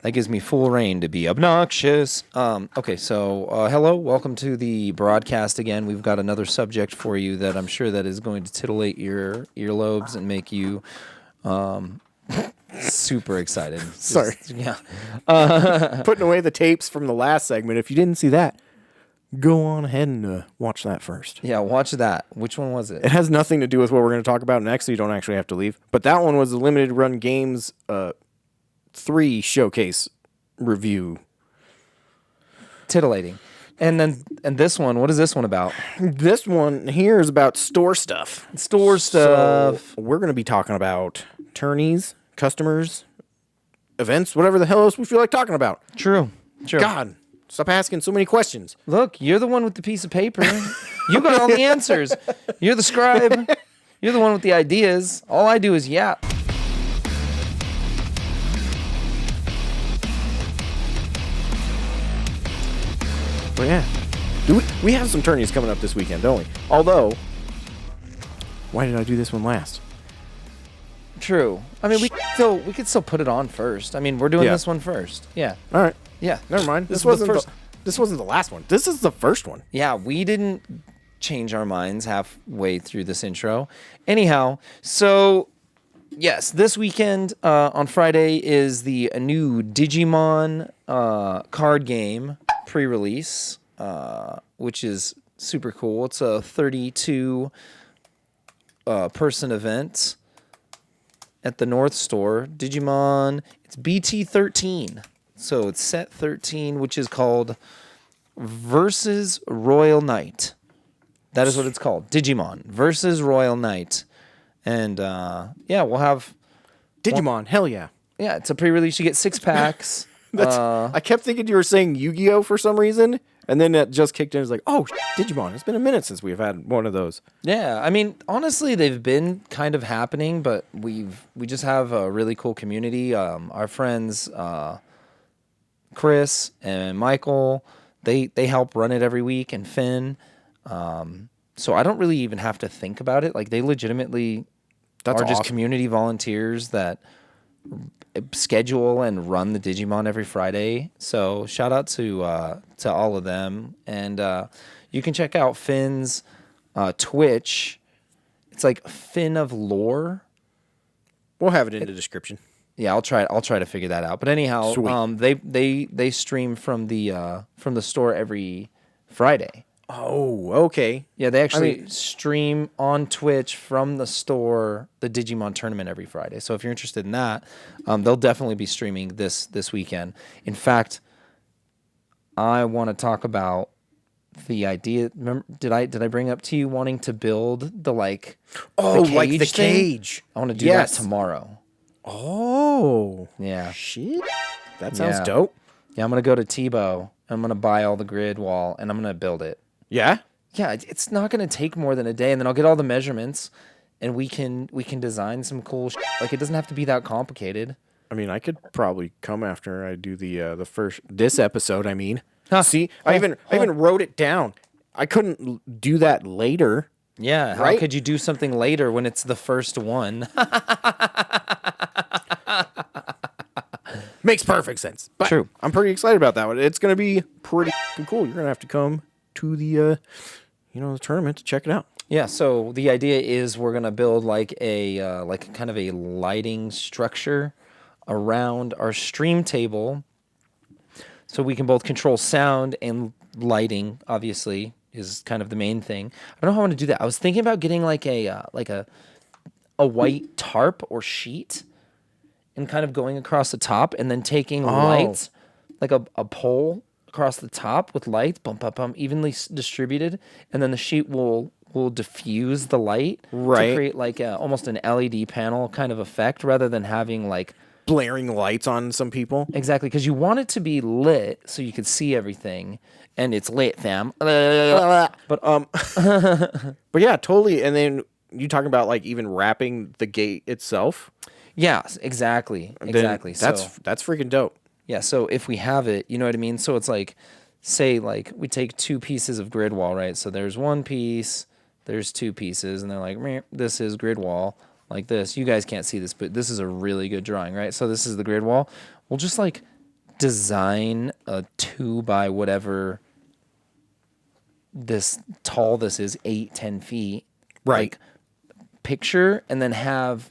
That gives me full reign to be obnoxious. Okay, so hello, welcome to the broadcast again. We've got another subject for you that I'm sure that is going to titillate your earlobes and make you super excited. Sorry. Yeah. Putting away the tapes from the last segment. If you didn't see that, go on ahead and watch that first. Yeah, watch that. Which one was it? It has nothing to do with what we're going to talk about next, so you don't actually have to leave. But that one was the Limited Run Games 3 showcase review. Titillating. And this one, what is this one about? This one here is about store stuff. Store stuff. So we're going to be talking about tourneys, customers, events, whatever the hell else we feel like talking about. True. God, stop asking so many questions. Look, you're the one with the piece of paper. You got all the answers. You're the scribe. You're the one with the ideas. All I do is yap. Well, yeah. We have some tourneys coming up this weekend, don't we? Although, why did I do this one last? True. I mean, we could still put it on first. I mean, we're doing this one first. Yeah. All right. Yeah. Never mind. This This was the wasn't first. this wasn't the last one. This is the first one. Yeah, we didn't change our minds halfway through this intro. Anyhow, so yes, this weekend on Friday is the new Digimon card game pre-release, which is super cool. It's a 32 person event at the North Store. Digimon, it's BT13. So it's set 13, which is called Versus Royal Knight. That is what it's called. Digimon versus Royal Knight. And yeah, we'll have Digimon, hell yeah. yeah, it's a pre-release. You get 6 packs. I kept thinking you were saying Yu-Gi-Oh for some reason, and then it just kicked in. It's like, oh, Digimon. It's been a minute since we've had one of those. Yeah, I mean, honestly, they've been kind of happening, but we just have a really cool community. Our friends Chris and Michael, they help run it every week, and Finn. So I don't really even have to think about it. Like, they legitimately That's are just awesome. community volunteers that schedule and run the Digimon every Friday. So shout out to all of them. And you can check out Finn's Twitch. It's like Finn of Lore. We'll have it in the description. Yeah, I'll try to figure that out. But anyhow, Sweet. they stream from the store every Friday. Oh, okay. Yeah, they actually stream on Twitch from the store the Digimon tournament every Friday. So if you're interested in that, they'll definitely be streaming this weekend. In fact, I want to talk about the idea. Remember, did I bring up to you wanting to build the like Like the thing? cage. I want to do Yes. that tomorrow. Oh. Yeah. Shit. That sounds Yeah. dope. Yeah, I'm going to go to Tebow. I'm going to buy all the grid wall and I'm going to build it. Yeah? Yeah, it's not going to take more than a day, and then I'll get all the measurements, and we can design some cool like, it doesn't have to be that complicated. I mean, I could probably come after I do the first this episode. I mean, Huh. see, I even wrote it down. I couldn't do that later. Yeah, how Right? could you do something later when it's the first one? Makes perfect sense. But True. I'm pretty excited about that one. It's going to be pretty cool. You're going to have to come to the the tournament to check it out. Yeah, so the idea is we're going to build like a kind of a lighting structure around our stream table so we can both control sound and lighting, obviously, is kind of the main thing. I don't know how I want to do that. I was thinking about getting like a white tarp or sheet and kind of going across the top and then taking lights, like a pole across the top with lights, bump, bump, bump, evenly distributed, and then the sheet will diffuse the light Right. to create like almost an LED panel kind of effect rather than having like Blaring lights on some people. exactly, because you want it to be lit so you could see everything, and it's lit, fam. But but yeah, totally. And then you talking about like even wrapping the gate itself. Yeah, exactly, Then exactly. That's freaking dope. Yeah, so if we have it, you know what I mean? So it's like, say, like, we take 2 pieces of grid wall, right? So there's 1 piece, there's 2 pieces, and they're like, meh, this is grid wall, like this. You guys can't see this, but this is a really good drawing, right? So this is the grid wall. We'll just, like, design a 2 by whatever this tall this is, 8-10 feet, Right. like picture, and then have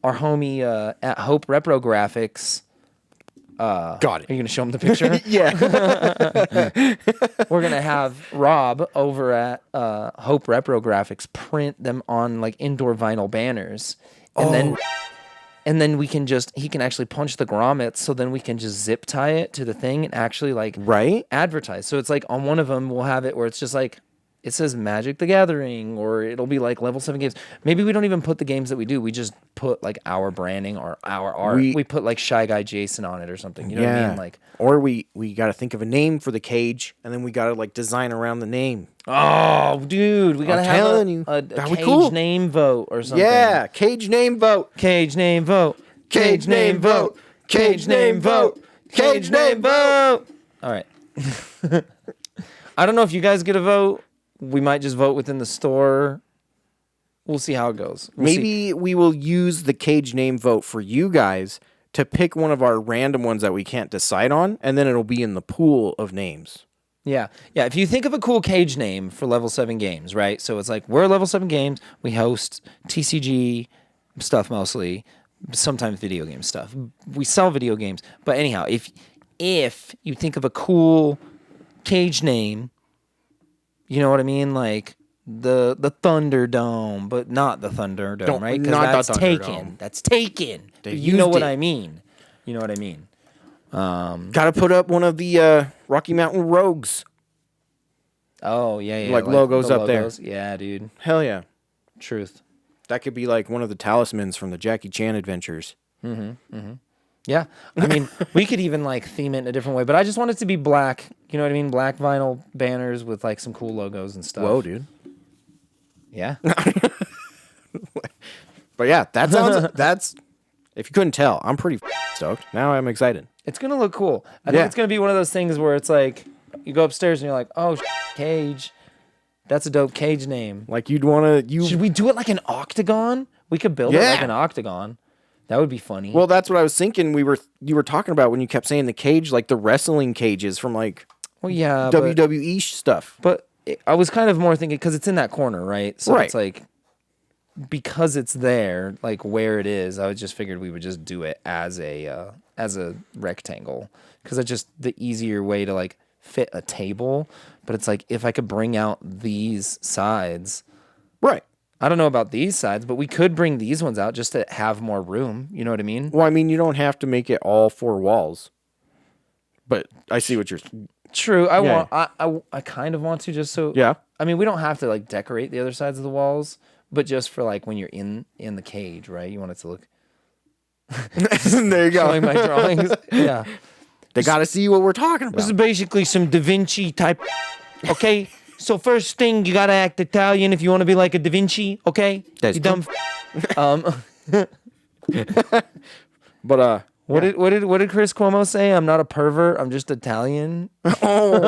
our homie at Hope Repro Graphics. Got Are it. you gonna show him the picture? Yeah. We're gonna have Rob over at Hope Repro Graphics print them on like indoor vinyl banners, and then he can actually punch the grommets, so then we can just zip tie it to the thing and actually like Right? advertise. So it's like on one of them we'll have it where it's just like it says Magic the Gathering, or it'll be like level 7 games. Maybe we don't even put the games that we do. We just put like our branding or our art. We put like Shy Guy Jason on it or something. You know what I mean? Like, or we got to think of a name for the cage, and then we got to like design around the name. oh, dude, we gotta have telling you, a that'd be cage cool. name vote or something. Yeah, cage name vote. Cage name vote. Cage name vote. Cage name vote. Cage name vote. All right. I don't know if you guys get a vote. We might just vote within the store. We'll see how it goes. We'll see. Maybe we will use the cage name vote for you guys to pick one of our random ones that we can't decide on, and then it'll be in the pool of names. Yeah. Yeah. If you think of a cool cage name for level 7 games, right? So it's like we're level 7 games. We host TCG stuff mostly, sometimes video game stuff. We sell video games. But anyhow, if you think of a cool cage name, you know what I mean? Like the Thunderdome, but not the Thunderdome, right? 'Cause not that's the taken. Thunderdome. That's taken. They You know used what it. I mean. You know what I mean. Got to put up one of the Rocky Mountain Rogues. Oh, yeah. Like logos the up there. logos. Yeah, dude. Hell yeah. Truth. That could be like one of the talismans from the Jackie Chan adventures. Yeah. I mean, we could even like theme it in a different way, but I just want it to be black. You know what I mean? Black vinyl banners with like some cool logos and stuff. Whoa, dude. Yeah. But yeah, that sounds, that's, if you couldn't tell, I'm pretty stoked. Now I'm excited. It's going to look cool. I think Yeah. it's going to be one of those things where it's like you go upstairs and you're like, oh, cage. That's a dope cage name. Like you'd want to, Should we do it like an octagon? We could build it like Yeah. an octagon. That would be funny. well, that's what I was thinking. You were talking about when you kept saying the cage, like the wrestling cages from like well yeah. WWE stuff. But I was kind of more thinking because it's in that corner, right? So Right. it's like because it's there, like where it is. I just figured we would just do it as a rectangle because it's just the easier way to like fit a table. But it's like if I could bring out these sides, Right. I don't know about these sides, but we could bring these ones out just to have more room. You know what I mean? Well, I mean, you don't have to make it all 4 walls. But I see what you're. True. Yeah. I kind of want to just so. Yeah. I mean, we don't have to like decorate the other sides of the walls, but just for like when you're in the cage, right? You want it to look There you showing go. my drawings. Yeah. They got to see what we're talking This is about. basically some Da Vinci type. Okay. So first thing, you gotta act Italian if you want to be like a Da Vinci. Okay. That's you dumb. But What did Chris Cuomo say? I'm not a pervert. I'm just Italian. oh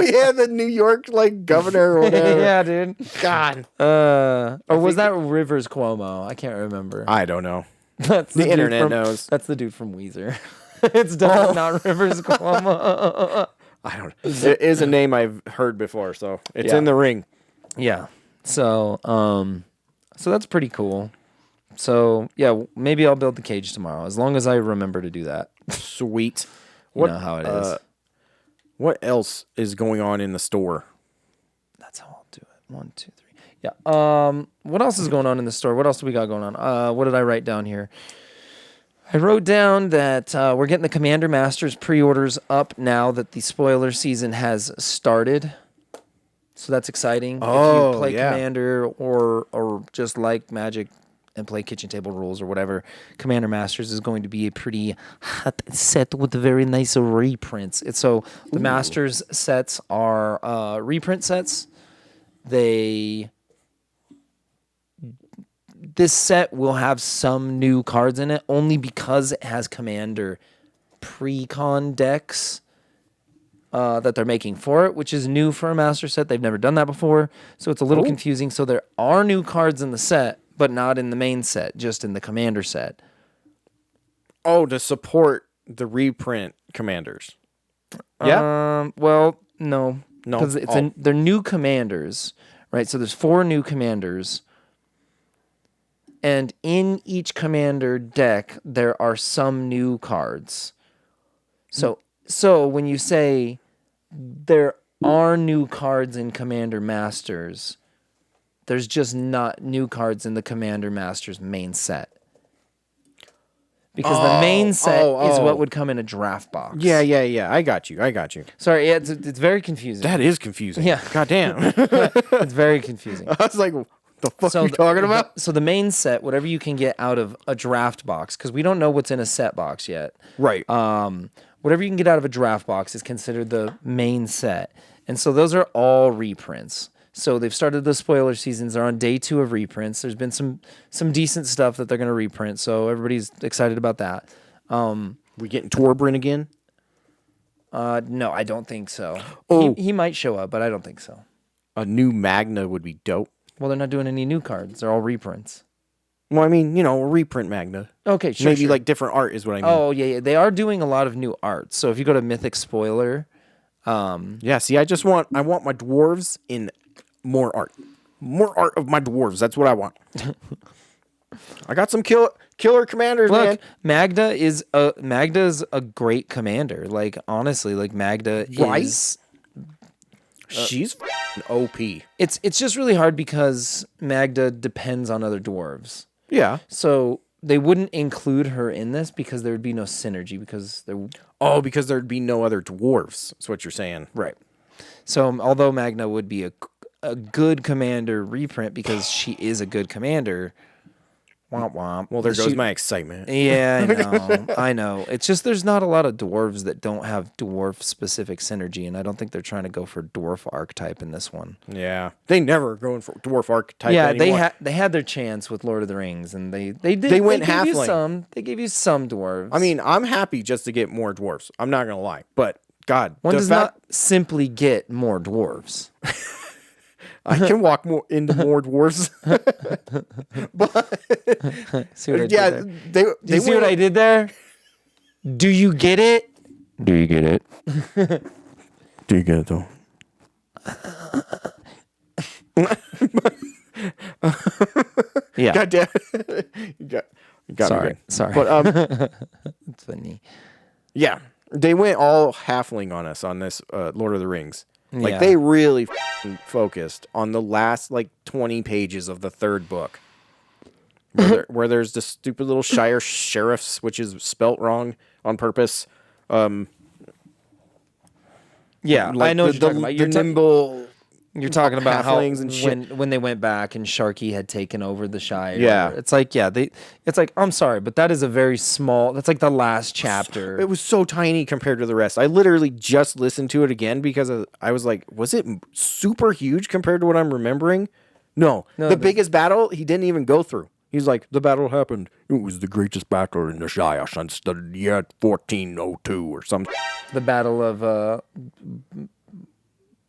yeah, the New York like governor or whatever. Yeah, dude. God. Or was that Rivers Cuomo? I can't remember. I don't know. That's The dude internet from- knows. That's the dude from Weezer. It's definitely not Rivers Cuomo. I don't. It is a name I've heard before, so it's Yeah. in the ring. Yeah. So that's pretty cool. So yeah, maybe I'll build the cage tomorrow as long as I remember to do that. Sweet. You know how it is. What else is going on in the store? That's how I'll do it. 1, 2, 3. Yeah. What else is going on in the store? What else do we got going on? What did I write down here? I wrote down that we're getting the Commander Masters pre-orders up now that the spoiler season has started. So that's exciting. If Oh, you play yeah. Commander or just like Magic and play Kitchen Table Rules or whatever, Commander Masters is going to be a pretty hot set with very nice reprints. So the Masters sets are reprint sets. This set will have some new cards in it only because it has Commander pre-con decks that they're making for it, which is new for a Master set. They've never done that before, so it's a little confusing. So there are new cards in the set, but not in the main set, just in the Commander set. Oh, to support the reprint commanders. Yeah. Well, no. No? Because they're new commanders, right? So there's 4 new commanders. And in each commander deck, there are some new cards. So when you say there are new cards in Commander Masters, there's just not new cards in the Commander Masters main set. Because the main set is what would come in a draft box. Yeah. I got you. Sorry, yeah, it's very confusing. That is confusing. Yeah. God damn. It's very confusing. I was like, the fuck are you talking about? So the main set, whatever you can get out of a draft box, because we don't know what's in a set box yet. Right. Whatever you can get out of a draft box is considered the main set. And so those are all reprints. So they've started the spoiler seasons. They're on day 2 of reprints. There's been some decent stuff that they're going to reprint. So everybody's excited about that. We getting Torbrin again? No, I don't think so. Oh. He might show up, but I don't think so. A new Magna would be dope. Well, they're not doing any new cards. They're all reprints. Well, I mean, a reprint Magna. Okay, sure. Maybe sure. like different art is what I mean. Oh, yeah. They are doing a lot of new art. So if you go to Mythic Spoiler... Yeah, see, I want my dwarves in more art. More art of my dwarves. That's what I want. I got some killer commanders, man. Look, Magda's a great commander. Like, honestly, like Magda Right? is... She's OP. It's just really hard because Magda depends on other dwarves. Yeah. So they wouldn't include her in this because there would be no synergy because there... Oh, because there'd be no other dwarves. That's what you're saying. Right. So although Magna would be a good commander reprint because she is a good commander... Womp womp. Well, there goes my excitement. Yeah, I know. I know. It's just there's not a lot of dwarves that don't have dwarf-specific synergy, and I don't think they're trying to go for dwarf archetype in this one. Yeah. They never going for dwarf archetype Yeah, anymore. they had their chance with Lord of the Rings, and they did. They went gave you halfling. some. They gave you some dwarves. I mean, I'm happy just to get more dwarves. I'm not going to lie. But, God, one the does fact not simply get more dwarves. I can walk into more dwarves. See what I Yeah, did there? they Do you see what I did there? Do you get it? Do you get it? Do you get it, though? Yeah. God damn it. You got me Sorry. good. Sorry. But, It's funny. yeah, they went all halfling on us on this Lord of the Rings. Like, Yeah. they really focused on the last, 20 pages of the 3rd book. Where there's the stupid little Shire sheriffs, which is spelt wrong on purpose. Yeah, I know what you're talking about. The nimble... You're talking about how halflings and shit. when they went back and Sharky had taken over the Shire. Yeah. It's like, it's like, I'm sorry, but that is a very small, that's like the last chapter. It was so tiny compared to the rest. I literally just listened to it again because I was like, was it super huge compared to what I'm remembering? No, the biggest battle he didn't even go through. He's like, the battle happened. It was the greatest battle in the Shire since the year 1402 or something. The Battle of,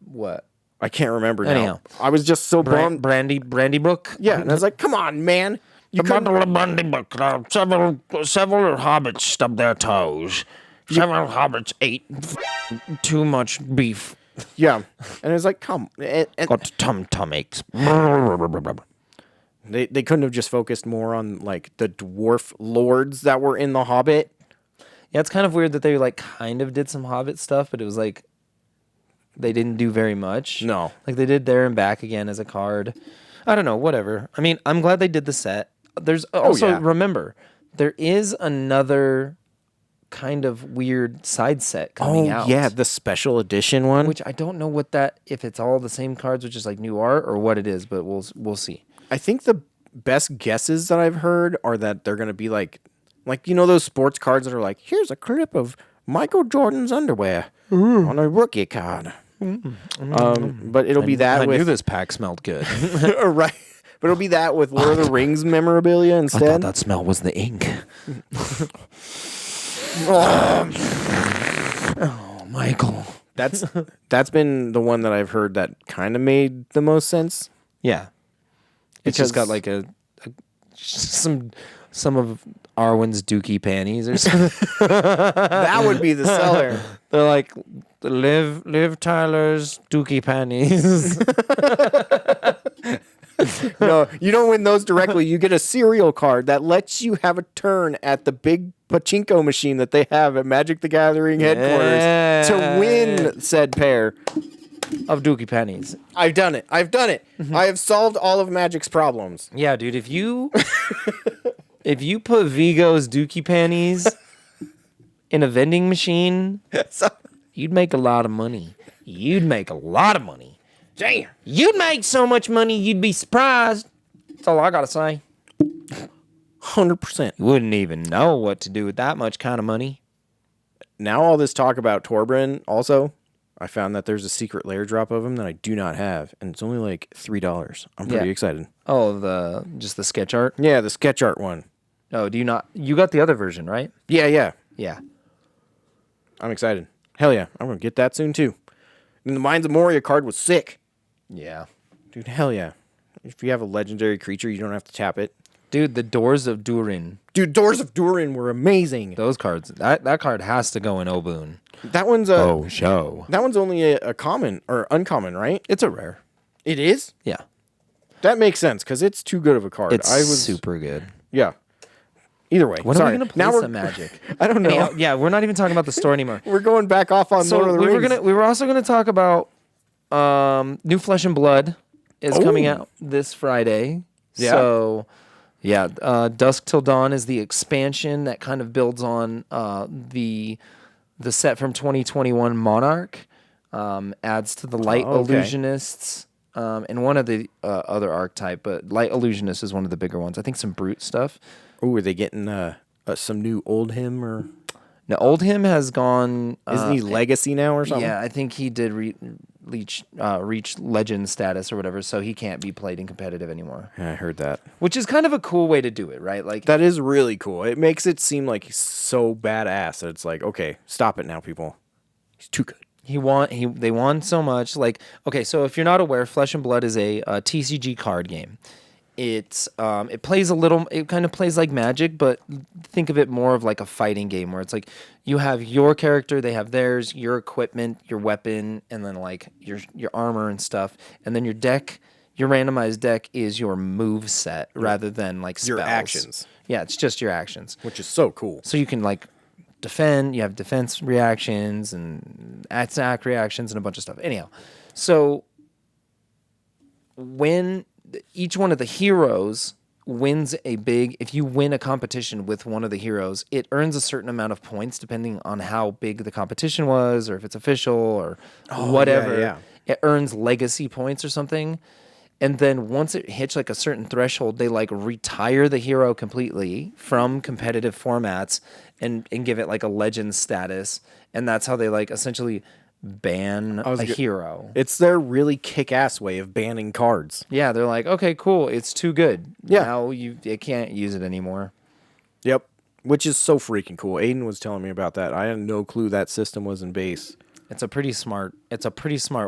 what? I can't remember now. Anyhow. I was just so bummed. Brandybrook? Yeah, and I was like, come on, man. You couldn't... Battle of Brandybrook. Several hobbits stubbed their toes. Several hobbits ate too much beef. Yeah, and it was like, come. And Got tum aches. they couldn't have just focused more on the dwarf lords that were in The Hobbit. Yeah, it's kind of weird that they kind of did some Hobbit stuff, but it was like they didn't do very much. No. Like they did There and Back Again as a card. I don't know, whatever. I mean, I'm glad they did the set. There's also, yeah. remember, there is another kind of weird side set coming out. Yeah, the special edition one. Which I don't know if it's all the same cards, which is like new art or what it is, but we'll see. I think the best guesses that I've heard are that they're going to be like those sports cards that are like, here's a clip of Michael Jordan's underwear on a rookie card. But it'll be that I with knew this pack smelled good. right. But it'll be that with Lord of the Rings memorabilia I instead. thought that smell was the ink. Oh, Michael. That's been the one that I've heard that kind of made the most sense. Yeah. It's just got Because- like some some of Arwen's dookie panties or something. That would be the seller. They're like, Liv Tyler's dookie panties. No, you don't win those directly. You get a serial card that lets you have a turn at the big pachinko machine that they have at Magic the Gathering headquarters to win said pair. Of dookie panties. I've done it. I have solved all of Magic's problems. Yeah, dude, if you put Vigo's dookie panties in a vending machine, you'd make a lot of money. Damn. You'd make so much money, you'd be surprised. That's all I gotta say. 100%. You wouldn't even know what to do with that much kind of money. Now all this talk about Torbran also, I found that there's a secret lair drop of him that I do not have, and it's only like $3. I'm pretty Yeah. excited. Oh, just the sketch art? Yeah, the sketch art one. Oh, do you not? You got the other version, right? Yeah. Yeah. I'm excited. Hell yeah. I'm going to get that soon too. And the Mines of Moria card was sick. Yeah. Dude, hell yeah. If you have a legendary creature, you don't have to tap it. Dude, the Doors of Durin. Dude, Doors of Durin were amazing. Those cards. That card has to go in Oboon. That one's show. That one's only a common or uncommon, right? It's a rare. It is? Yeah. That makes sense because it's too good of a card. It's super good. Yeah. Either way. When sorry. are we gonna play now some Magic? I don't know. Anyhow, yeah, we're not even talking about the store anymore. We're going back off on Lord of the Rings. We were also gonna talk about New Flesh and Blood is coming out this Friday. Yeah. So yeah, Dusk Till Dawn is the expansion that kind of builds on the set from 2021 Monarch. Adds to the Light Illusionists. And one of the other archetype, but Light Illusionist is one of the bigger ones. I think some Brute stuff. Oh, are they getting some new old him or? Now, Old Him has gone. Isn't he Legacy now or something? Yeah, I think he did reach legend status or whatever, so he can't be played in competitive anymore. Yeah, I heard that. Which is kind of a cool way to do it, right? Like That is really cool. It makes it seem like he's so badass that it's like, okay, stop it now, people. He's too good. they won so much. Like, okay, so if you're not aware, Flesh and Blood is a TCG card game. It plays it kind of plays like Magic, but think of it more of like a fighting game where it's like you have your character, they have theirs, your equipment, your weapon, and then like your armor and stuff, and then your deck, your randomized deck is your move set rather than like spells. Your actions. Yeah, it's just your actions. Which is so cool. So you can like defend, you have defense reactions and attack reactions and a bunch of stuff. Anyhow, so when each one of the heroes wins if you win a competition with one of the heroes, it earns a certain amount of points depending on how big the competition was or if it's official or whatever. yeah. It earns legacy points or something. And then once it hits like a certain threshold, they like retire the hero completely from competitive formats and give it like a legend status. And that's how they like essentially ban a hero. It's their really kick-ass way of banning cards. Yeah, they're like, okay, cool, it's too good. Yeah. Now you can't use it anymore. Yep. Which is so freaking cool. Aiden was telling me about that. I had no clue that system was in base. It's a pretty smart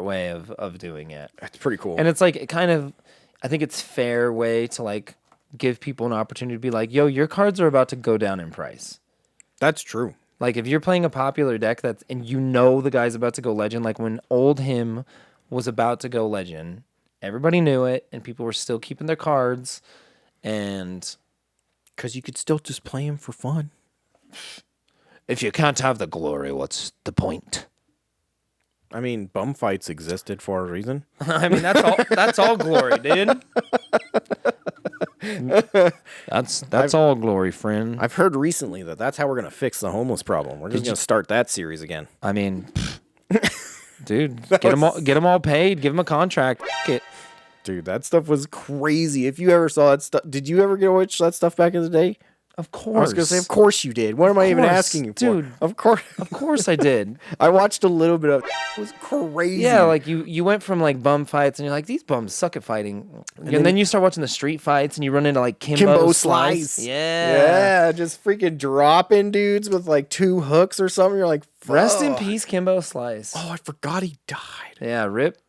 way of doing it. It's pretty cool. And it's like I think it's fair way to like give people an opportunity to be like, yo, your cards are about to go down in price. That's true. Like if you're playing a popular deck and you know the guy's about to go legend, like when Old Him was about to go legend, everybody knew it and people were still keeping their cards and because you could still just play him for fun. If you can't have the glory, what's the point? I mean, bum fights existed for a reason. I mean, that's all glory, dude. That's all glory, friend. I've heard recently that's how we're going to fix the homeless problem. We're just going to start that series again. I mean, dude, get them all paid. Give them a contract. Dude, that stuff was crazy. If you ever saw that stuff, did you ever go watch that stuff back in the day? Of course. I was going to say, of course you did. What am I even asking you for? Dude, of course I did. I watched a little bit of it. It was crazy. Yeah, like you went from like bum fights and you're like, these bums suck at fighting. And then you start watching the street fights and you run into like Kimbo Slice. Yeah, just freaking dropping dudes with like 2 hooks or something. You're like, rest in peace, Kimbo Slice. Oh, I forgot he died. Yeah, rip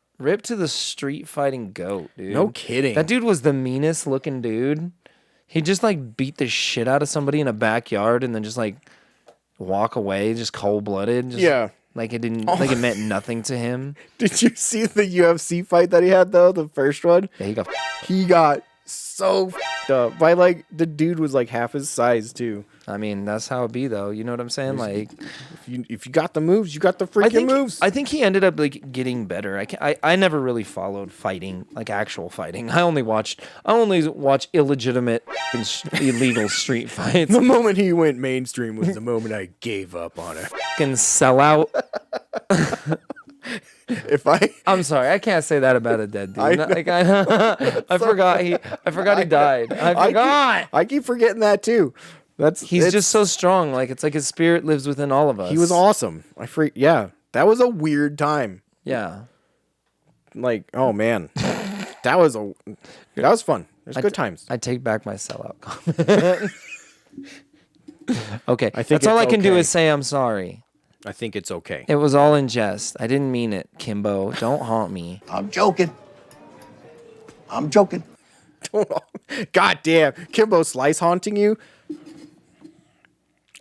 to the street fighting goat, dude. No kidding. That dude was the meanest looking dude. He just like beat the shit out of somebody in a backyard and then just like walk away, just cold blooded. Yeah. Like it didn't, like it meant nothing to him. Did you see the UFC fight that he had though? The first one? Yeah, He got so f***ed up by like the dude was like half his size too. I mean, that's how it be though. You know what I'm saying? Like, If you got the moves, you got the freaking moves. I think he ended up like getting better. I never really followed fighting, like actual fighting. I only watch illegitimate, illegal street fights. The moment he went mainstream was the moment I gave up on it. Fucking sell out. I'm sorry, I can't say that about a dead dude. I forgot he died. I forgot. I keep forgetting that too. He's just so strong. Like it's like his spirit lives within all of us. He was awesome. Yeah. That was a weird time. Yeah. Like, oh man. that was fun. There's good times. I take back my sellout comment. Okay. I think that's all I it's can do okay. is say I'm sorry. I think it's okay. It was all in jest. I didn't mean it, Kimbo. Don't haunt me. I'm joking. I'm joking. God damn. Kimbo Slice haunting you?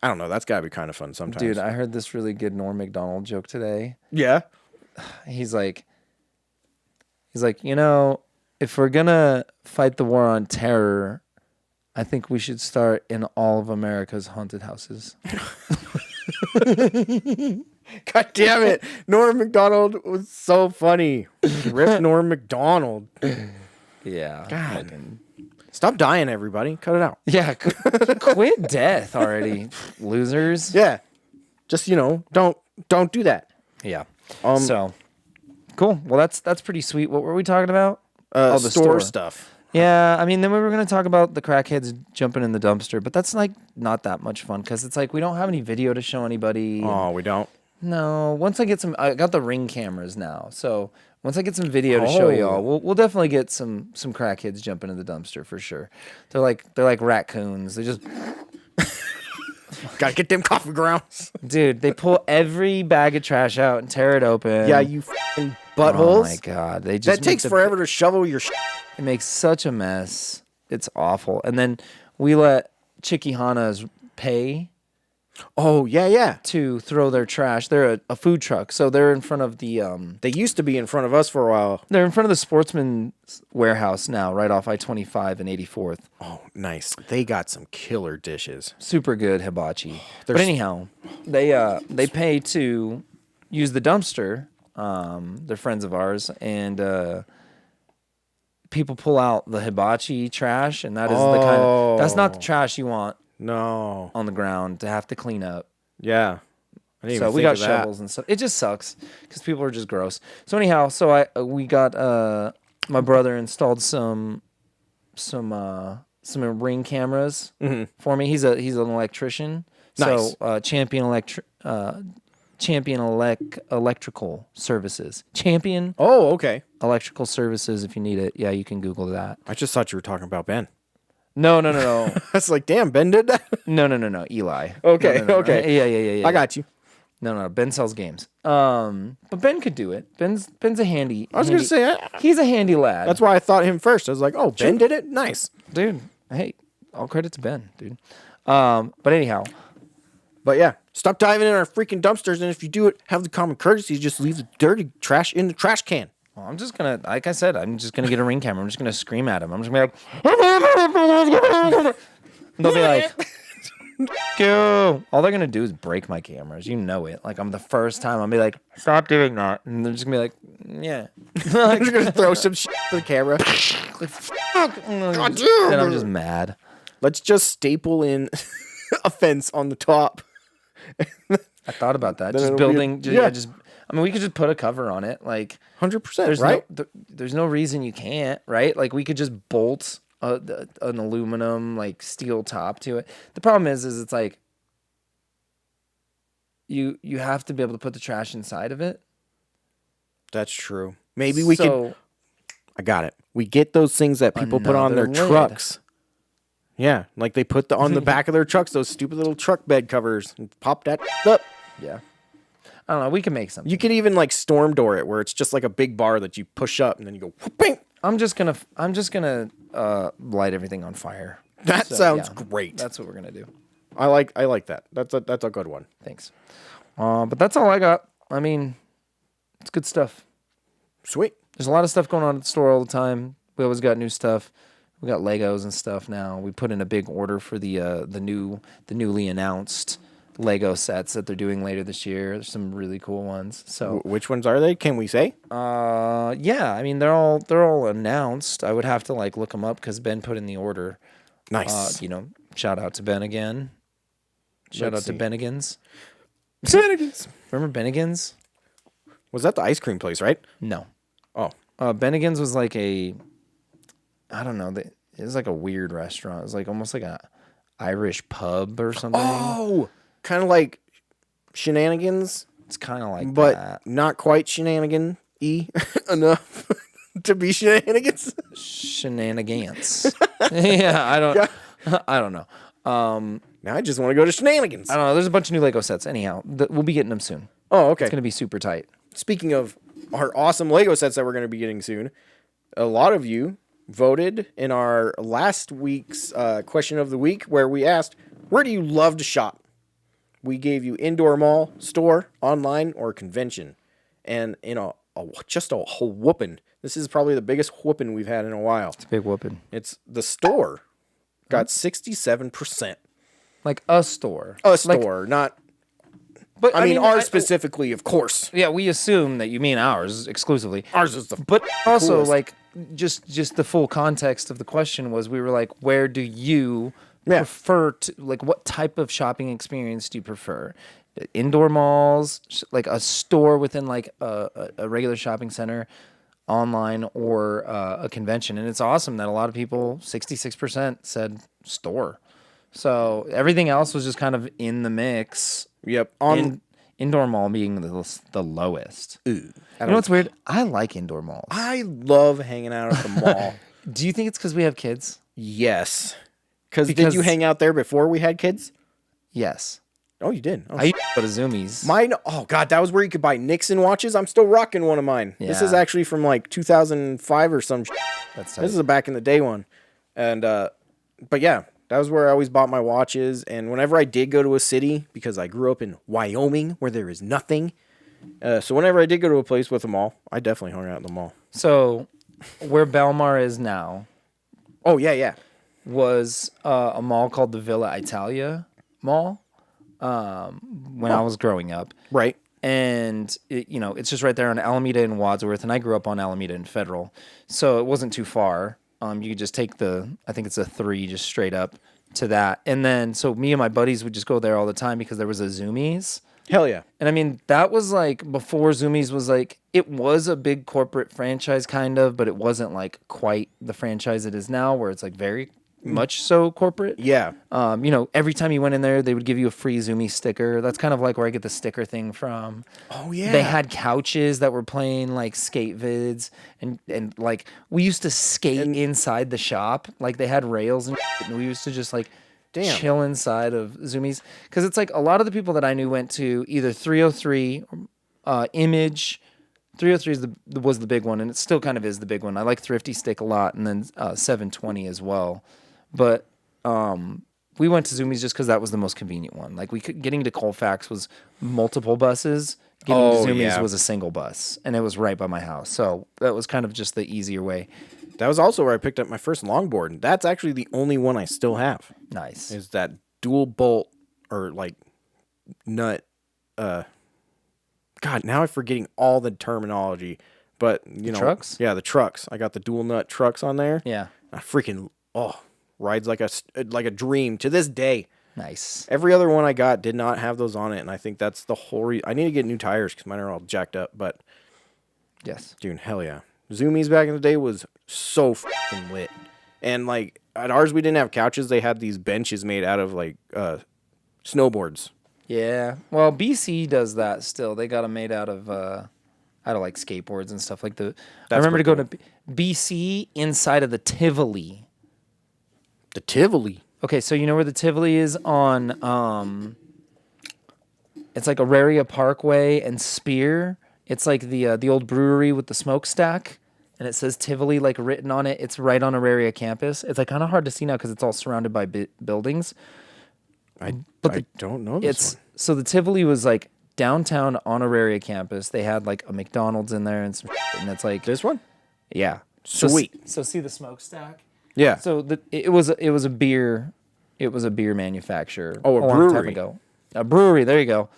I don't know. That's got to be kind of fun sometimes. Dude, I heard this really good Norm Macdonald joke today. Yeah. He's like, you know, if we're going to fight the war on terror, I think we should start in all of America's haunted houses. God damn it. Norm Macdonald was so funny. Rip Norm Macdonald. Yeah. God. Stop dying, everybody. Cut it out. Yeah. Quit death already, losers. Yeah. Just, don't do that. Yeah. So, cool. Well, that's pretty sweet. What were we talking about? The store stuff. Yeah, I mean, then we were going to talk about the crackheads jumping in the dumpster, but that's like not that much fun because it's like we don't have any video to show anybody. Oh, we don't? No. Once I got the Ring cameras now, so once I get some video to show y'all, we'll definitely get some crackheads jumping in the dumpster for sure. They're like raccoons. They just gotta get them coffee grounds, dude. They pull every bag of trash out and tear it open. Yeah, you f***ing buttholes. Oh my god, they just that takes forever to shovel your shit. It makes such a mess. It's awful. And then we let Chiquihanas pay. Oh, yeah. To throw their trash. They're a food truck. So they're in front of the... They used to be in front of us for a while. They're in front of the Sportsman's Warehouse now, right off I-25 and 84th. Oh, nice. They got some killer dishes. Super good hibachi. But anyhow, they pay to use the dumpster. They're friends of ours. And... people pull out the hibachi trash, and that is the kind of... That's not the trash you want. No. On the ground to have to clean up. Yeah. So we got shovels and stuff. It just sucks because people are just gross. So anyhow, we got my brother installed some Ring cameras for me. He's an electrician. Nice. So Champion Electrical Services. Champion. Oh, okay. Electrical Services. If you need it, yeah, you can Google that. I just thought you were talking about Ben. No. I was like, damn, Ben did that? No. Eli. Okay, No. okay. Yeah. I got you. No. Ben sells games. But Ben could do it. Ben's a handy. I was going to say, he's a handy lad. That's why I thought him first. I was like, oh, Ben did it? Nice. Dude, hey, all credit to Ben, dude. But anyhow. But yeah, stop diving in our freaking dumpsters. And if you do it, have the common courtesy, just leave the dirty trash in the trash can. Well, I'm just going to, like I said, I'm just going to get a Ring camera. I'm just going to scream at him. I'm just going to be like, and they'll be like, go. All they're going to do is break my cameras. You know it. Like, I'm the first time, I'll be like, stop doing that. And they're just going to be like, yeah. I'm just going to throw some shit to the camera. Like, fuck. And I'm just mad. Let's just staple in a fence on the top. I thought about that. Then Just it'll building. be I mean, we could just put a cover on it. Like 100%, right? There's no reason you can't, right? Like we could just bolt an aluminum, like steel top to it. The problem is it's like you have to be able to put the trash inside of it. That's true. Maybe we could. I got it. We get those things that people put on their trucks. Yeah, like they put on the back of their trucks, those stupid little truck bed covers, and pop that up. Yeah. I don't know. We can make something. You could even like storm door it, where it's just like a big bar that you push up, and then you go. Bing! I'm just gonna light everything on fire. That So, sounds yeah, great. That's what we're gonna do. I like that. That's a good one. Thanks. But that's all I got. I mean, it's good stuff. Sweet. There's a lot of stuff going on at the store all the time. We always got new stuff. We got Legos and stuff now. We put in a big order for the newly announced Lego sets that they're doing later this year. There's some really cool ones. So Which ones are they? Can we say? yeah, I mean they're all announced. I would have to like look them up because Ben put in the order. Nice. Shout out to Ben again. Shout Let's out to see. Bennigan's. Bennigan's. Remember Bennigan's? Was that the ice cream place, right? No. Oh. Bennigan's was like I don't know. It was like a weird restaurant. It was like almost like a Irish pub or something. Oh, kind of like shenanigans, It's kind of like but that. not quite shenanigan-y enough to be shenanigans. Shenanigans. Yeah, I don't know. Now I just want to go to shenanigans. I don't know. There's a bunch of new Lego sets. Anyhow, we'll be getting them soon. Oh, okay. It's gonna be super tight. Speaking of our awesome Lego sets that we're going to be getting soon, a lot of you voted in our last week's question of the week where we asked, where do you love to shop? We gave you indoor mall, store, online, or convention. And just a whole whooping. This is probably the biggest whooping we've had in a while. It's a big whooping. It's the store. Got 67%. Like a store. A Like, store, not... but I mean, ours specifically, of course. Yeah, we assume that you mean ours exclusively. Ours is the... But also, coolest. like, just the full context of the question was, we were like, where do you prefer to, like, what type of shopping experience do you prefer? Indoor malls, like a store within like a regular shopping center, online, or a convention. And it's awesome that a lot of people, 66%, said store. So everything else was just kind of in the mix. Yep. Indoor mall being the lowest. You know what's weird? I like indoor malls. I love hanging out at the mall. Do you think it's because we have kids? Yes. Did Because- you hang out there before we had kids? Yes. Oh, you did. Oh, I used to go to Zoomies. mine. Oh God, that was where you could buy Nixon watches. I'm still rocking one of mine. This is Yeah. actually from like 2005 or some. That's This is a back in the day one, and but yeah, that was where I always bought my watches. And whenever I did go to a city, because I grew up in Wyoming where there is nothing, so whenever I did go to a place with a mall, I definitely hung out in the mall. So where Belmar is now Oh yeah. was a mall called the Villa Italia Mall when I was growing up. Right. And it's just right there on Alameda and Wadsworth, and I grew up on Alameda and Federal, so it wasn't too far. You could just take I think it's a 3 just straight up to that, and then so me and my buddies would just go there all the time because there was a Zoomies. Hell yeah. And I mean, that was like before Zoomies was like, it was a big corporate franchise kind of, but it wasn't like quite the franchise it is now, where it's like very much so corporate. Yeah. Every time you went in there, they would give you a free Zoomies sticker. That's kind of like where I get the sticker thing from. Oh yeah. They had couches that were playing like skate vids, and like we used to skate inside the shop. Like they had rails and shit, and we used to just like chill inside of Zoomies, because it's like a lot of the people that I knew went to either 303, Image. 303 was the big one, and it still kind of is the big one. I like Thrifty Stick a lot, and then 720 as well. But we went to Zoomies just because that was the most convenient one. Like getting to Colfax was multiple buses. Getting to Zoomies was a single bus, and it was right by my house. So that was kind of just the easier way. That was also where I picked up my first longboard. That's actually the only one I still have. Nice. Is that dual bolt or like nut? God, now I'm forgetting all the terminology. But trucks? Yeah, the trucks. I got the dual nut trucks on there. Yeah. I freaking rides like a dream to this day. Nice. Every other one I got did not have those on it, and I think that's the whole reason. I need to get new tires because mine are all jacked up. But Yes. dude, hell yeah. Zoomies back in the day was so fucking lit. And like at ours, we didn't have couches. They had these benches made out of like snowboards. Yeah. Well, BC does that still. They got them made out of like skateboards and stuff like the. I remember to go to BC inside of the Tivoli. The Tivoli. Okay, so you know where the Tivoli is on? It's like Auraria Parkway and Spear. It's like the old brewery with the smokestack, and it says Tivoli like written on it. It's right on Auraria campus. It's like kind of hard to see now because it's all surrounded by buildings. I don't know this one. So the Tivoli was like downtown on Auraria campus. They had like a McDonald's in there and some shit, and it's like This one? yeah. Sweet. So see the smokestack? Yeah. So it was a beer manufacturer. Oh, a long time brewery. ago. A brewery. There you go.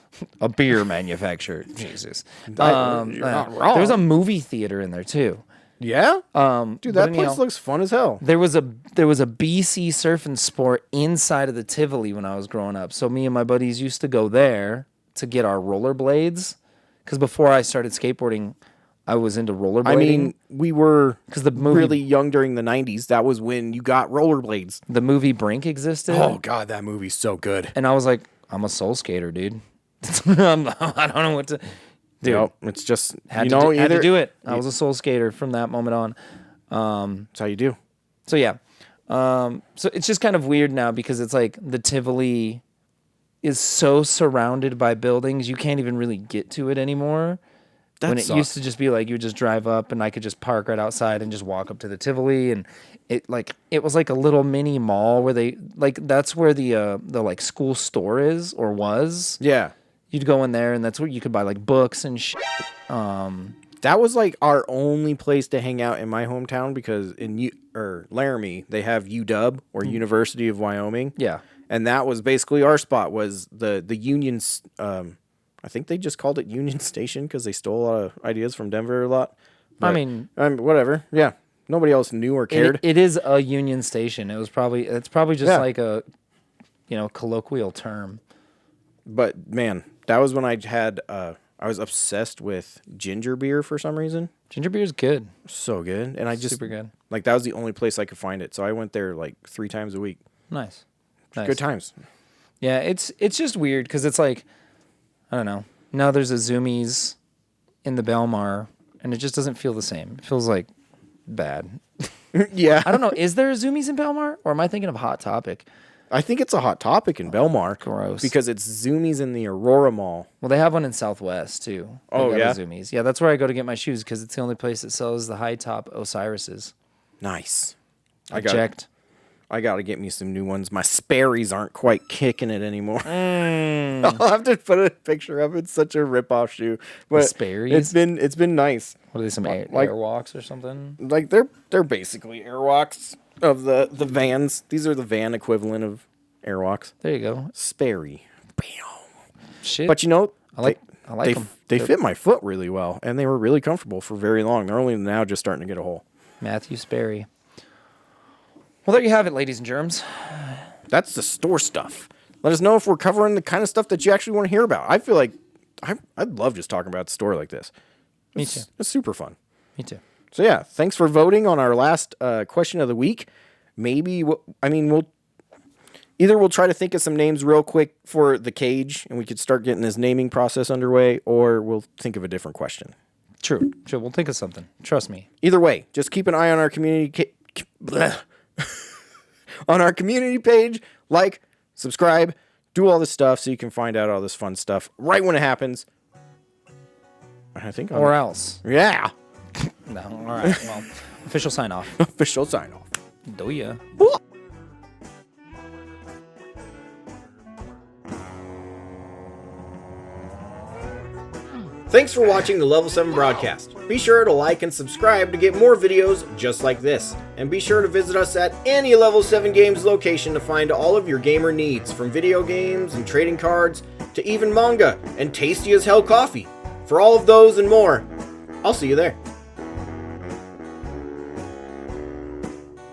A beer manufacturer. Jesus. You're not wrong. There was a movie theater in there too. Yeah? Dude, but that anyhow, place looks fun as hell. There was a BC Surf and Sport inside of the Tivoli when I was growing up. So me and my buddies used to go there to get our rollerblades. Because before I started skateboarding, I was into rollerblading. I mean, we were 'Cause the movie- really young during the 90s. That was when you got rollerblades. the movie Brink existed. Oh, God, that movie's so good. And I was like, I'm a soul skater, dude. I don't know what to. Dude, Yep, it's just, had, you to know, do, had to either, do it. I was a soul skater from that moment on. That's how you do. So yeah. So it's just kind of weird now because it's like the Tivoli is so surrounded by buildings, you can't even really get to it anymore. When it used to just be like you would just drive up and I could just park right outside and just walk up to the Tivoli, and it was like a little mini mall where they like that's where the like school store is or was. Yeah. You'd go in there and that's where you could buy like books and shit. That was like our only place to hang out in my hometown because in Laramie, they have UW or University of Wyoming. Yeah. And that was basically our spot was the Union's I think they just called it Union Station because they stole a lot of ideas from Denver a lot. I mean, whatever. Yeah. Nobody else knew or cared. it is a Union Station. It's probably just Yeah. like a colloquial term. But man, that was when I had I was obsessed with ginger beer for some reason. Ginger beer is good. So good. And I just Super good. like that was the only place I could find it. So I went there like 3 times a week. Nice. Good times. Yeah, it's just weird because it's like, I don't know. Now there's a Zoomies in the Belmar, and it just doesn't feel the same. It feels like bad. Yeah. I don't know. Is there a Zoomies in Belmar, or am I thinking of Hot Topic? I think it's a hot topic in Belmar. Gross. Because it's Zoomies in the Aurora Mall. Well, they have one in Southwest too. They Oh, got a yeah? Zoomies. Yeah, that's where I go to get my shoes because it's the only place that sells the high top Osiris's. Nice. I checked. I got to get me some new ones. My Sperry's aren't quite kicking it anymore. Mm. I'll have to put a picture of it. It's such a rip-off shoe. But Sperry's? it's been nice. What are they? Some Like- Airwalks or something? Like they're basically Airwalks of the Vans. These are the Van equivalent of Airwalks. There you go. Sperry. Bam. Shit. But you know, I like 'em. They fit my foot really well, and they were really comfortable for very long. They're only now just starting to get a hole. Matthew Sperry. Well, there you have it, ladies and germs. That's the store stuff. Let us know if we're covering the kind of stuff that you actually want to hear about. I feel like I'd love just talking about the store like this. Me too. It's super fun. Me too. So yeah, thanks for voting on our last question of the week. Maybe we'll try to think of some names real quick for the cage, and we could start getting this naming process underway, or we'll think of a different question. True. We'll think of something. Trust me. Either way, just keep an eye on our community on our community page. Like, subscribe, do all this stuff so you can find out all this fun stuff right when it happens. I think. Or else. Yeah. No. All right. Well, official sign off. Official sign off. Do ya? Thanks for watching the Level 7 broadcast. Be sure to like and subscribe to get more videos just like this. And be sure to visit us at any Level 7 Games location to find all of your gamer needs, from video games and trading cards to even manga and tasty as hell coffee. For all of those and more, I'll see you there.